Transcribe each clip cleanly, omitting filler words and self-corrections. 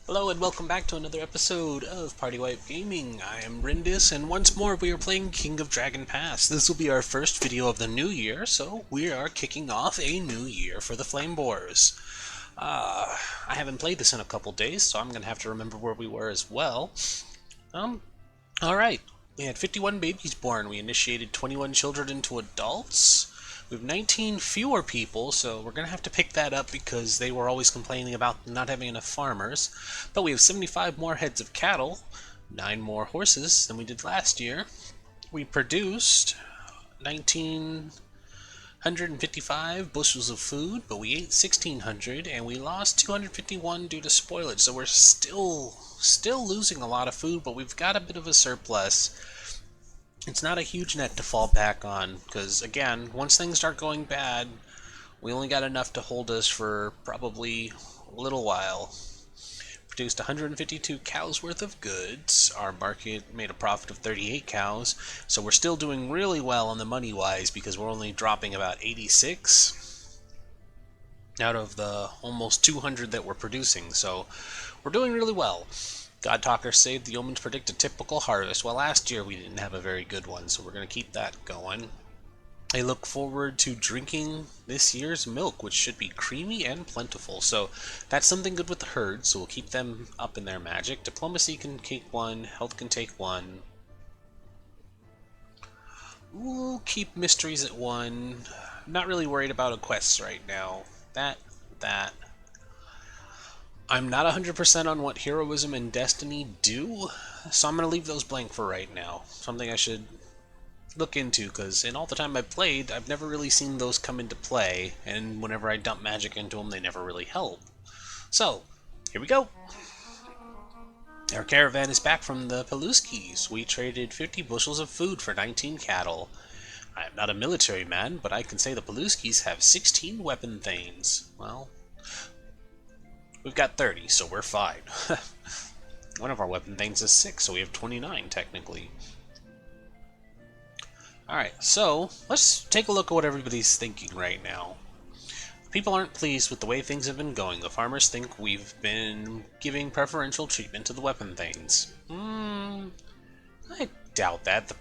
Hello and welcome back to another episode of Party Wipe Gaming. I am Rindis, and once more we are playing King of Dragon Pass. This will be our first video of the new year, so we are kicking off a new year for the Flame Boars. I haven't played this in a couple days, so I'm going to have to remember where we were as well. Alright. We had 51 babies born. We initiated 21 children into adults. We have 19 fewer people, so we're going to have to pick that up because they were always complaining about not having enough farmers. But we have 75 more heads of cattle, 9 more horses than we did last year. We produced 1,955 bushels of food, but we ate 1,600, and we lost 251 due to spoilage. So we're still losing a lot of food, but we've got a bit of a surplus. It's not a huge net to fall back on, because again, once things start going bad, we only got enough to hold us for probably a little while. Produced 152 cows worth of goods. Our market made a profit of 38 cows, so we're still doing really well on the money-wise because we're only dropping about 86 out of the almost 200 that we're producing, so we're doing really well. God Talker saved the omens predict a typical harvest. Well, last year we didn't have a very good one, so we're going to keep that going. I look forward to drinking this year's milk, which should be creamy and plentiful. So that's something good with the herd, so we'll keep them up in their magic. Diplomacy can take one, health can take one. We'll keep mysteries at one. I'm not really worried about quests right now. That. I'm not 100% on what heroism and destiny do, so I'm going to leave those blank for right now. Something I should look into, because in all the time I've played, I've never really seen those come into play, and whenever I dump magic into them, they never really help. So, here we go! Our caravan is back from the Paluskis. We traded 50 bushels of food for 19 cattle. I am not a military man, but I can say the Paluskis have 16 weapon thanes. Well, we've got 30, so we're fine. One of our weapon things is 6, so we have 29, technically. Alright, so let's take a look at what everybody's thinking right now. People aren't pleased with the way things have been going. The farmers think we've been giving preferential treatment to the weapon thanes. I doubt that. The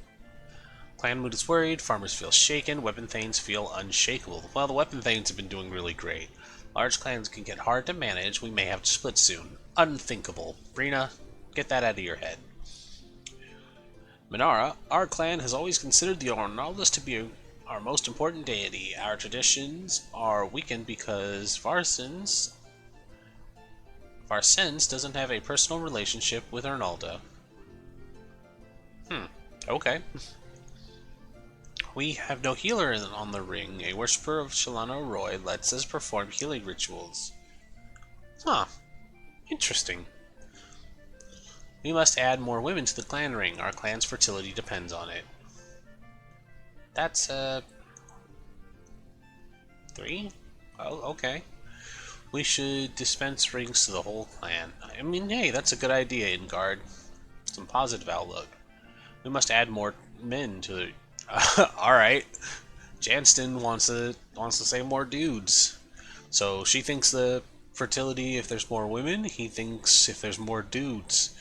clan mood is worried, farmers feel shaken, weapon thanes feel unshakable. Well, the weapon thanes have been doing really great. Large clans can get hard to manage. We may have to split soon. Unthinkable. Brina, get that out of your head. Minara, our clan has always considered the Arnaldus to be our most important deity. Our traditions are weakened because Varsens doesn't have a personal relationship with Arnalda. Okay. We have no healer on the ring. A worshipper of Shalano Roy lets us perform healing rituals. Huh. Interesting. We must add more women to the clan ring. Our clan's fertility depends on it. That's, 3? Oh, okay. We should dispense rings to the whole clan. I mean, hey, that's a good idea, Ingard. Some positive outlook. We must add more men to the... Alright. Janston wants to say more dudes. So she thinks the fertility if there's more women, he thinks if there's more dudes.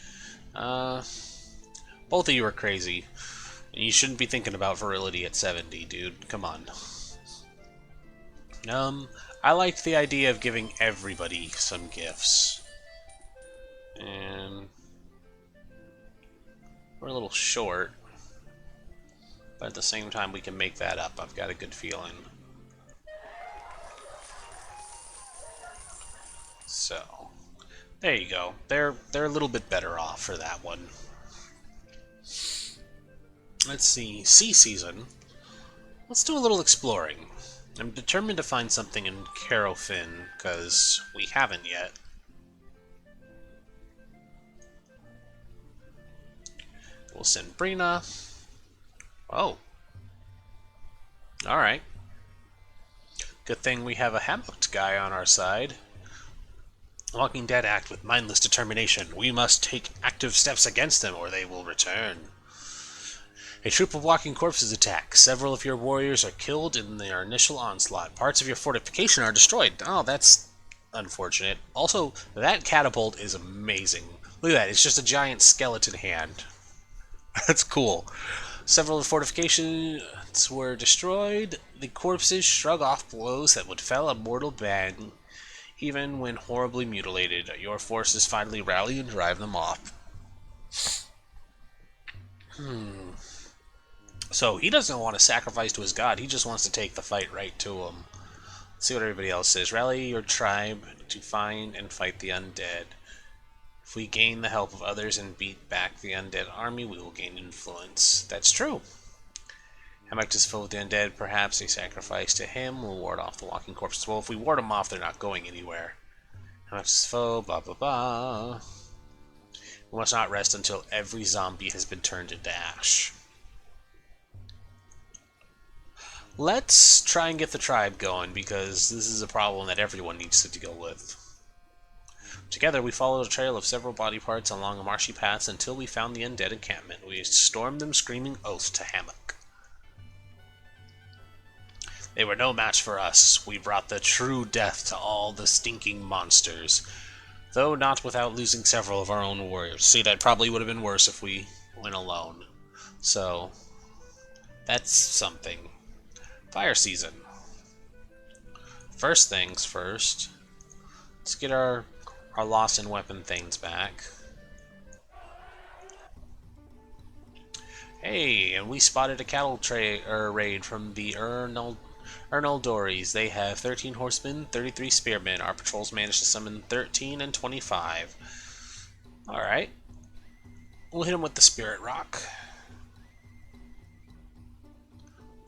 Both of you are crazy. You shouldn't be thinking about virility at 70, dude. Come on. I liked the idea of giving everybody some gifts. And we're a little short. But at the same time, we can make that up. I've got a good feeling. So, there you go. They're a little bit better off for that one. Let's see. Sea season. Let's do a little exploring. I'm determined to find something in Carofin, because we haven't yet. We'll send Brina. Oh. Alright. Good thing we have a hammocked guy on our side. Walking Dead act with mindless determination. We must take active steps against them, or they will return. A troop of walking corpses attack. Several of your warriors are killed in their initial onslaught. Parts of your fortification are destroyed. Oh, that's unfortunate. Also, that catapult is amazing. Look at that, it's just a giant skeleton hand. That's cool. Several fortifications were destroyed. The corpses shrug off blows that would fell a mortal bang, even when horribly mutilated. Your forces finally rally and drive them off. So he doesn't want to sacrifice to his god, he just wants to take the fight right to him. Let's see what everybody else says. Rally your tribe to find and fight the undead. If we gain the help of others and beat back the undead army, we will gain influence. That's true. Hamactus foe with the undead, perhaps a sacrifice to him will ward off the walking corpses. Well, if we ward them off, they're not going anywhere. Hamactus foe, blah blah blah. We must not rest until every zombie has been turned into ash. Let's try and get the tribe going, because this is a problem that everyone needs to deal with. Together, we followed a trail of several body parts along a marshy path until we found the undead encampment. We stormed them, screaming oaths to Hammock. They were no match for us. We brought the true death to all the stinking monsters, though not without losing several of our own warriors. See, that probably would have been worse if we went alone. So, that's something. Fire season. First things first, let's get our lost and weapon things back. Hey, and we spotted a cattle raid from the Ernaldories. They have 13 horsemen, 33 spearmen. Our patrols managed to summon 13 and 25. Alright. We'll hit them with the Spirit Rock.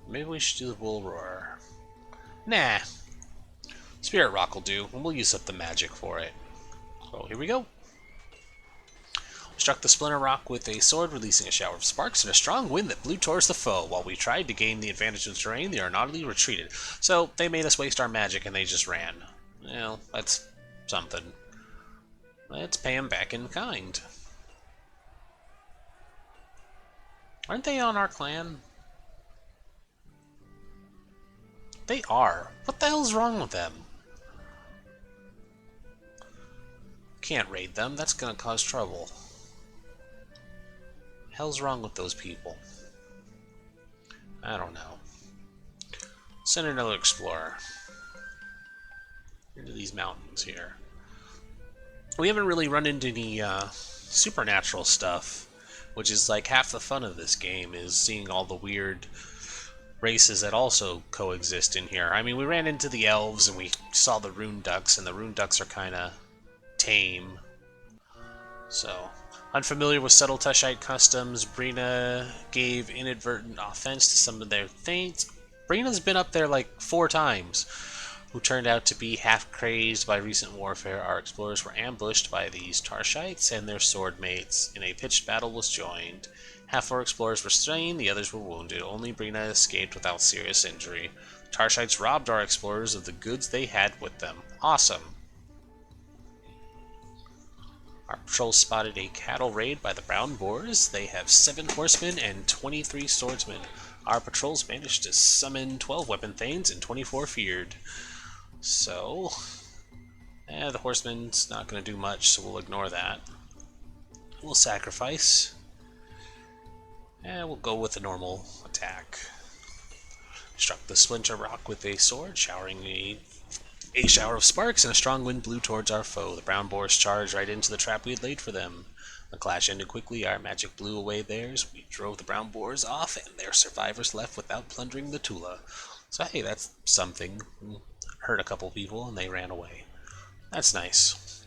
Maybe we should do the Bull Roar. Nah. Spirit Rock will do, and we'll use up the magic for it. So here we go. We struck the Splinter Rock with a sword, releasing a shower of sparks and a strong wind that blew towards the foe. While we tried to gain the advantage of the terrain, they Arnautally retreated. So they made us waste our magic and they just ran. Well, that's something. Let's pay them back in kind. Aren't they on our clan? They are. What the hell's wrong with them? Can't raid them. That's gonna cause trouble. Hell's wrong with those people? I don't know. Send another explorer into these mountains here. We haven't really run into any supernatural stuff, which is like half the fun of this game, is seeing all the weird races that also coexist in here. I mean, we ran into the elves and we saw the rune ducks, and the rune ducks are kind of tame. So, unfamiliar with subtle Tushite customs, Brina gave inadvertent offense to some of their thanes. Brina's been up there like 4 times, who turned out to be half-crazed by recent warfare. Our explorers were ambushed by these Tarshites and their sword mates. In a pitched battle was joined. Half our explorers were slain, the others were wounded. Only Brina escaped without serious injury. The Tarshites robbed our explorers of the goods they had with them. Awesome. Our patrol spotted a cattle raid by the Flame Boars. They have 7 horsemen and 23 swordsmen. Our patrols managed to summon 12 weapon thanes and 24 feared. So, the horseman's not going to do much, so we'll ignore that. We'll sacrifice. And we'll go with the normal attack. Struck the Splinter Rock with a sword, showering a shower of sparks, and a strong wind blew towards our foe. The Flame Boars charged right into the trap we had laid for them. The clash ended quickly, our magic blew away theirs. We drove the Flame Boars off, and their survivors left without plundering the Tula. So hey, that's something. Hurt a couple people, and they ran away. That's nice.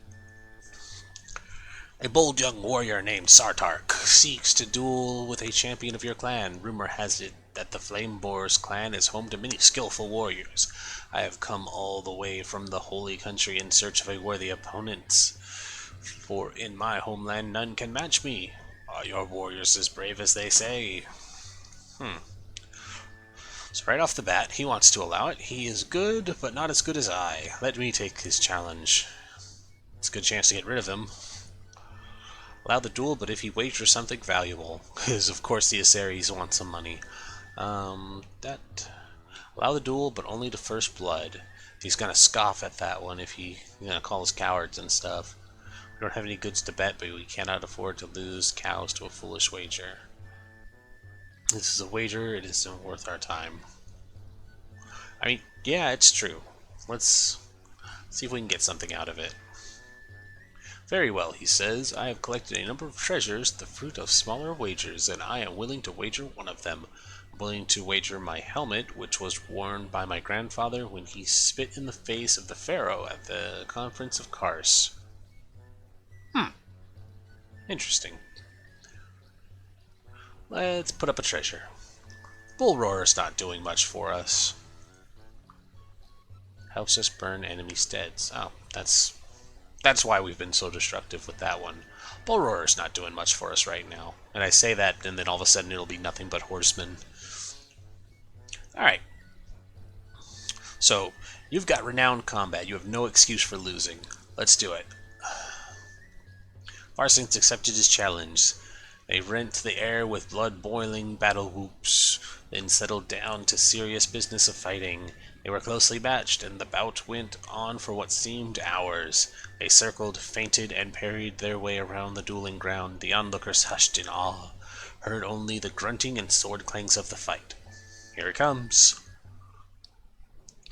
A bold young warrior named Sartark seeks to duel with a champion of your clan. Rumor has it that the Flame Boars clan is home to many skillful warriors. I have come all the way from the holy country in search of a worthy opponent, for in my homeland none can match me. Are your warriors as brave as they say? So right off the bat, he wants to allow it. He is good, but not as good as I. Let me take his challenge. It's a good chance to get rid of him. Allow the duel, but if he wagers something valuable, because of course the Aseris want some money. Allow the duel, but only to first blood. He's gonna scoff at that one if he's gonna call us cowards and stuff. We don't have any goods to bet, but we cannot afford to lose cows to a foolish wager. This is a wager, it isn't worth our time. I mean, yeah, it's true. Let's see if we can get something out of it. Very well, he says. I have collected a number of treasures, the fruit of smaller wagers, and I am willing to wager one of them. I'm willing to wager my helmet, which was worn by my grandfather when he spit in the face of the pharaoh at the conference of Kars. Interesting. Let's put up a treasure. Bull Roarer's not doing much for us. Helps us burn enemy steads. Oh, that's why we've been so destructive with that one. Bull Roarer's not doing much for us right now. And I say that, and then all of a sudden it'll be nothing but horsemen. Alright. So, you've got renowned combat. You have no excuse for losing. Let's do it. Varson's accepted his challenge. They rent the air with blood-boiling battle whoops, then settled down to serious business of fighting. They were closely matched, and the bout went on for what seemed hours. They circled, feinted, and parried their way around the dueling ground. The onlookers hushed in awe, heard only the grunting and sword clangs of the fight. Here it comes.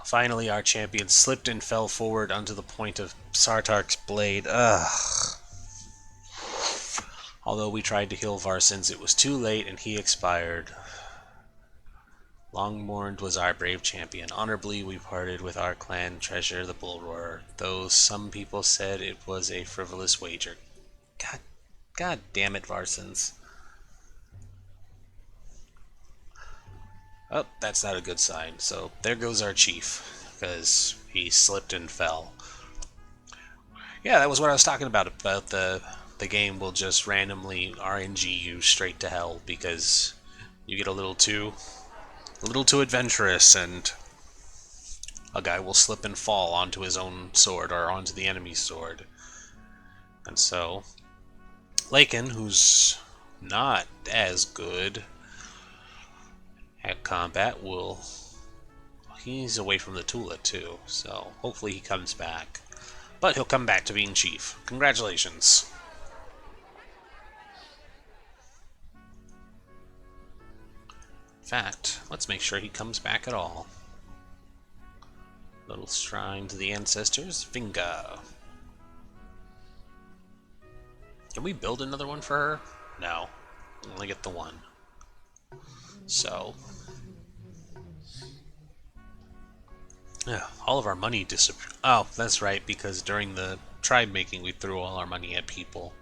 Finally, our champion slipped and fell forward onto the point of Sartark's blade. Ugh. Although we tried to heal Varsons, it was too late and he expired. Long-mourned was our brave champion. Honorably we parted with our clan treasure, the Bull Roarer, though some people said it was a frivolous wager. God damn it, Varsons. Oh, that's not a good sign. So there goes our chief, because he slipped and fell. Yeah, that was what I was talking about the game will just randomly RNG you straight to hell because you get a little too adventurous and a guy will slip and fall onto his own sword or onto the enemy's sword. And so Lakin, who's not as good at combat, he's away from the Tula too, so hopefully he comes back. But he'll come back to being chief. Congratulations. In fact, let's make sure he comes back at all. Little shrine to the ancestors, Vinga. Can we build another one for her? No. We only get the one. So. Yeah, all of our money disappeared. Oh, that's right, because during the tribe making we threw all our money at people.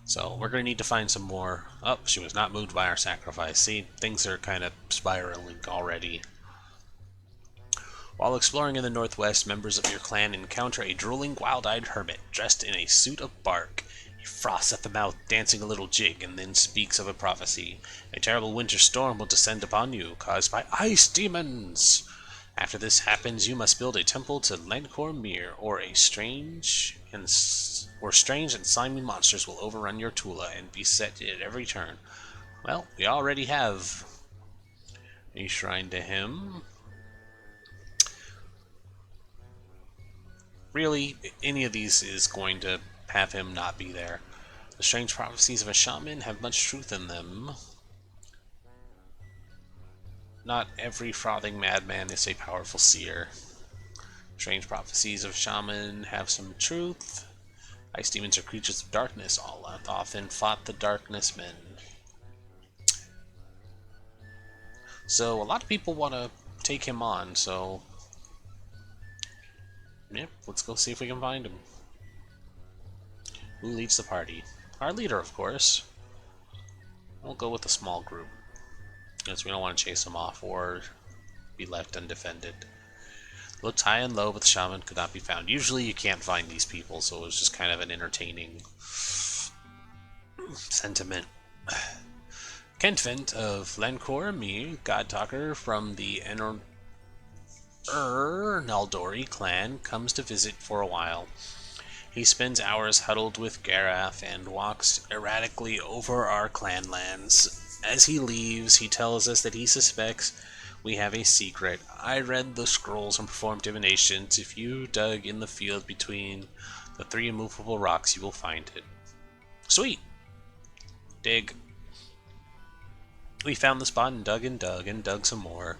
So we're going to need to find some more. Oh, she was not moved by our sacrifice. See, things are kind of spiraling already. While exploring in the northwest, members of your clan encounter a drooling, wild-eyed hermit dressed in a suit of bark. He froths at the mouth, dancing a little jig, and then speaks of a prophecy. A terrible winter storm will descend upon you, caused by ice demons. After this happens, you must build a temple to Lankor Mir, or strange and slimy monsters will overrun your Tula and beset it at every turn. Well, we already have a shrine to him. Really, any of these is going to have him not be there. The strange prophecies of a shaman have much truth in them. Not every frothing madman is a powerful seer. Strange prophecies of shaman have some truth. Ice demons are creatures of darkness, all often fought the darkness men. So a lot of people want to take him on, so yeah, let's go see if we can find him. Who leads the party? Our leader, of course. We'll go with a small group, because we don't want to chase him off or be left undefended. Looked high and low, but the shaman could not be found. Usually you can't find these people, so it was just kind of an entertaining sentiment. Kentvent of Lankor Mir, God Talker from the Naldori clan, comes to visit for a while. He spends hours huddled with Garath and walks erratically over our clan lands. As he leaves, he tells us that he suspects We have a secret. I read the scrolls and performed divinations. If you dug in the field between the 3 immovable rocks, you will find it. Sweet! Dig. We found the spot and dug and dug and dug some more.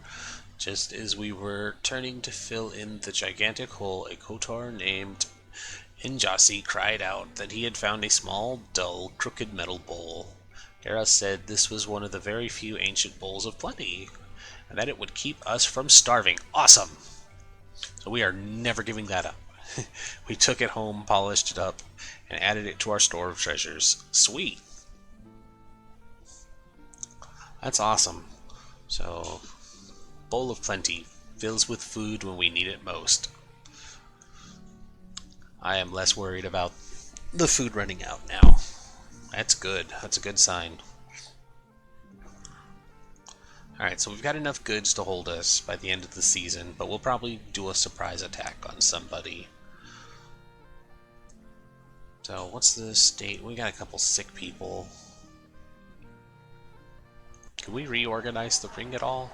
Just as we were turning to fill in the gigantic hole, a Kotor named Injasi cried out that he had found a small, dull, crooked metal bowl. Hera said this was one of the very few ancient bowls of plenty, and that it would keep us from starving. Awesome! So we are never giving that up. We took it home, polished it up, and added it to our store of treasures. Sweet! That's awesome. So, bowl of plenty fills with food when we need it most. I am less worried about the food running out now. That's good. That's a good sign. Alright, so we've got enough goods to hold us by the end of the season, but we'll probably do a surprise attack on somebody. So, what's the state? We got a couple sick people. Can we reorganize the ring at all?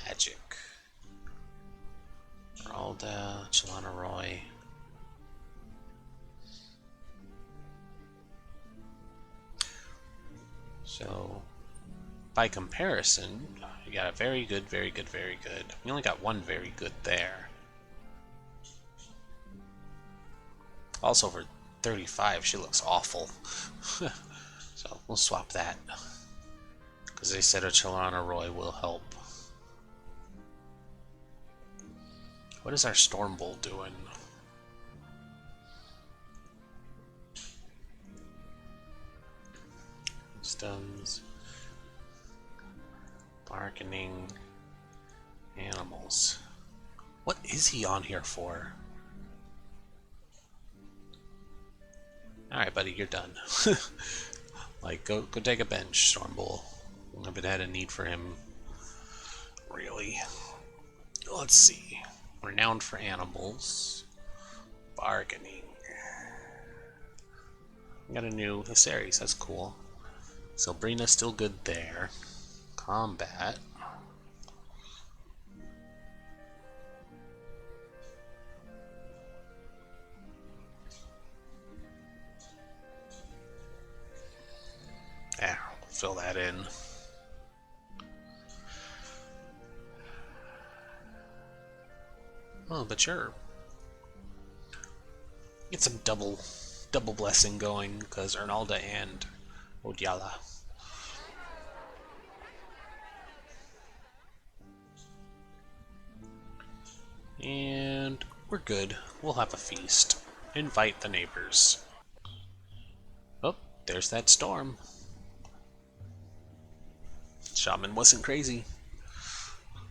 Magic. Ralda, Chalana Roy. So, by comparison, we got a very good, very good, very good. We only got one very good there. Also, for 35, she looks awful. So, we'll swap that. Because they said a Chalana Roy will help. What is our Storm Bowl doing? Stuns. Bargaining. Animals. What is he on here for? Alright, buddy, you're done. Like, go take a bench, Storm Bowl. I haven't had a need for him. Really. Let's see. Renowned for animals. Bargaining. Got a new Viserys, that's cool. Sabrina's still good there. Combat. Yeah, we'll fill that in. Oh, but sure. Get some double blessing going, because Ernalda and Odiala. And we're good. We'll have a feast. Invite the neighbors. Oh, there's that storm. Shaman wasn't crazy.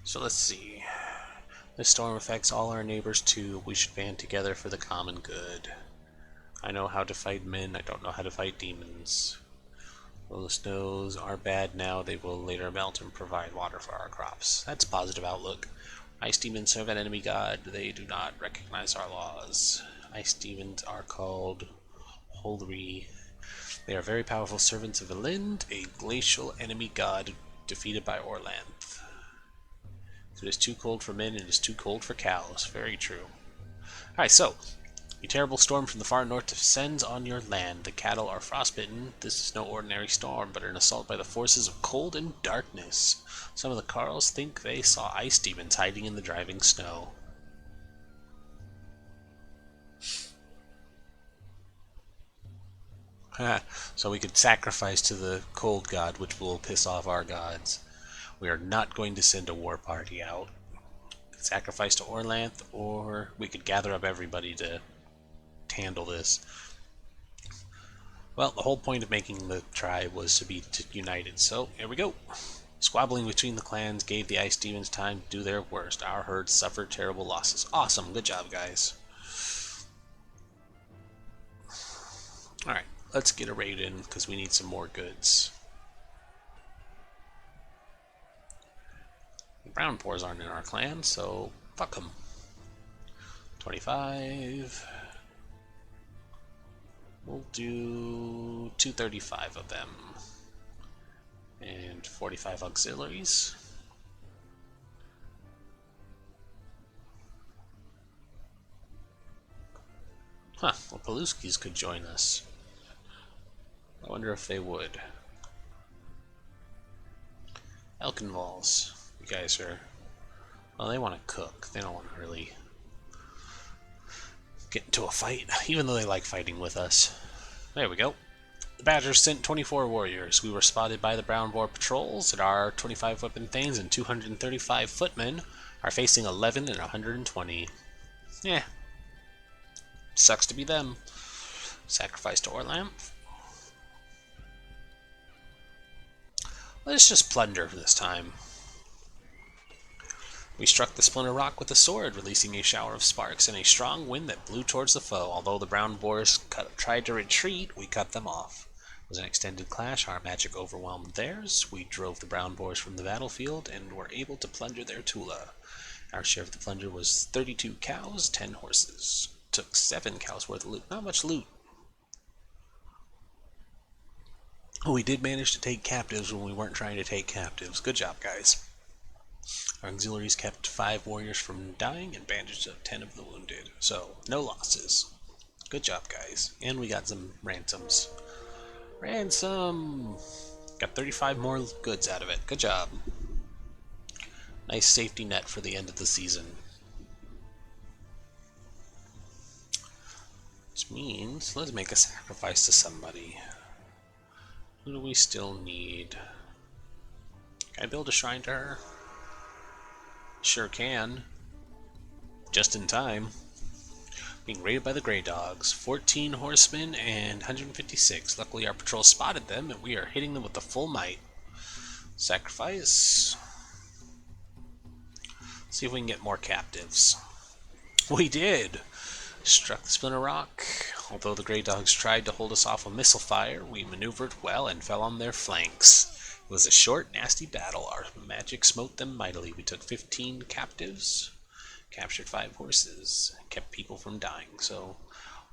So let's see. This storm affects all our neighbors too. We should band together for the common good. I know how to fight men. I don't know how to fight demons. Though the snows are bad now, they will later melt and provide water for our crops. That's a positive outlook. Ice demons serve an enemy god. They do not recognize our laws. Ice demons are called Holri. They are very powerful servants of Elind, a glacial enemy god defeated by Orlanth. It is too cold for men and it is too cold for cows. Very true. Alright, so a terrible storm from the far north descends on your land. The cattle are frostbitten. This is no ordinary storm, but an assault by the forces of cold and darkness. Some of the Carls think they saw ice demons hiding in the driving snow. So we could sacrifice to the cold god, which will piss off our gods. We are not going to send a war party out. Sacrifice to Orlanth, or we could gather up everybody to handle this. Well, the whole point of making the tribe was to be united, so here we go. Squabbling between the clans gave the ice demons time to do their worst. Our herd suffered terrible losses. Awesome, good job, guys. Alright, let's get a raid in, because we need some more goods. The Brown Boars aren't in our clan, so fuck them. 25. We'll do 235 of them. And 45 auxiliaries. Huh, well, Paluskis could join us. I wonder if they would. Elkinvalls. You guys are... Well, they want to cook. They don't want to really get into a fight, even though they like fighting with us. There we go. The Badgers sent 24 warriors. We were spotted by the Brown Boar patrols, and our 25 weapon thanes and 235 footmen are facing 11 and 120. Yeah. Sucks to be them. Sacrifice to Orlamp. Let's just plunder this time. We struck the splinter rock with a sword, releasing a shower of sparks and a strong wind that blew towards the foe. Although the Brown Boars tried to retreat, we cut them off. It was an extended clash. Our magic overwhelmed theirs. We drove the Brown Boars from the battlefield and were able to plunder their Tula. Our share of the plunder was 32 cows, 10 horses. Took 7 cows worth of loot. Not much loot. We did manage to take captives when we weren't trying to take captives. Good job, guys. Our auxiliaries kept 5 warriors from dying and bandaged up 10 of the wounded. So, no losses. Good job, guys. And we got some ransoms. Ransom! Got 35 more goods out of it. Good job. Nice safety net for the end of the season. Which means, let's make a sacrifice to somebody. Who do we still need? Can I build a shrine to her? Sure can. Just in time. Being raided by the Grey Dogs. 14 horsemen and 156. Luckily our patrol spotted them and we are hitting them with the full might. Sacrifice. See if we can get more captives. We did! Struck the splinter rock. Although the Grey Dogs tried to hold us off with missile fire, we maneuvered well and fell on their flanks. It was a short, nasty battle. Our magic smote them mightily. We took 15 captives, captured 5 horses, kept people from dying. So,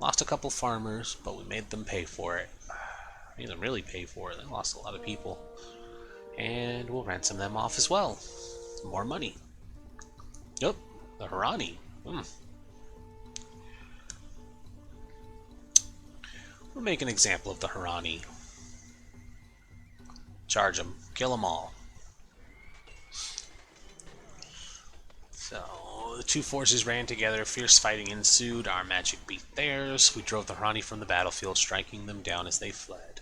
lost a couple farmers, but we made them pay for it. Made them really pay for it. They lost a lot of people. And we'll ransom them off as well. More money. Yep, the Harani. We'll make an example of the Harani. Charge them. Kill them all. So, the 2 forces ran together. Fierce fighting ensued. Our magic beat theirs. We drove the Harani from the battlefield, striking them down as they fled.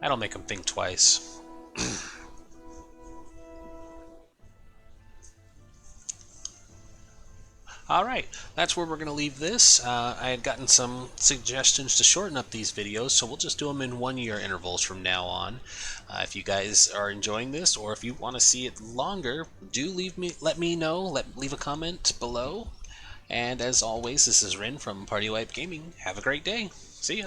That'll make them think twice. Alright, that's where we're going to leave this. I had gotten some suggestions to shorten up these videos, so we'll just do them in 1-year intervals from now on. If you guys are enjoying this, or if you want to see it longer, do let me know, leave a comment below. And as always, this is Rin from Party Wipe Gaming. Have a great day. See ya.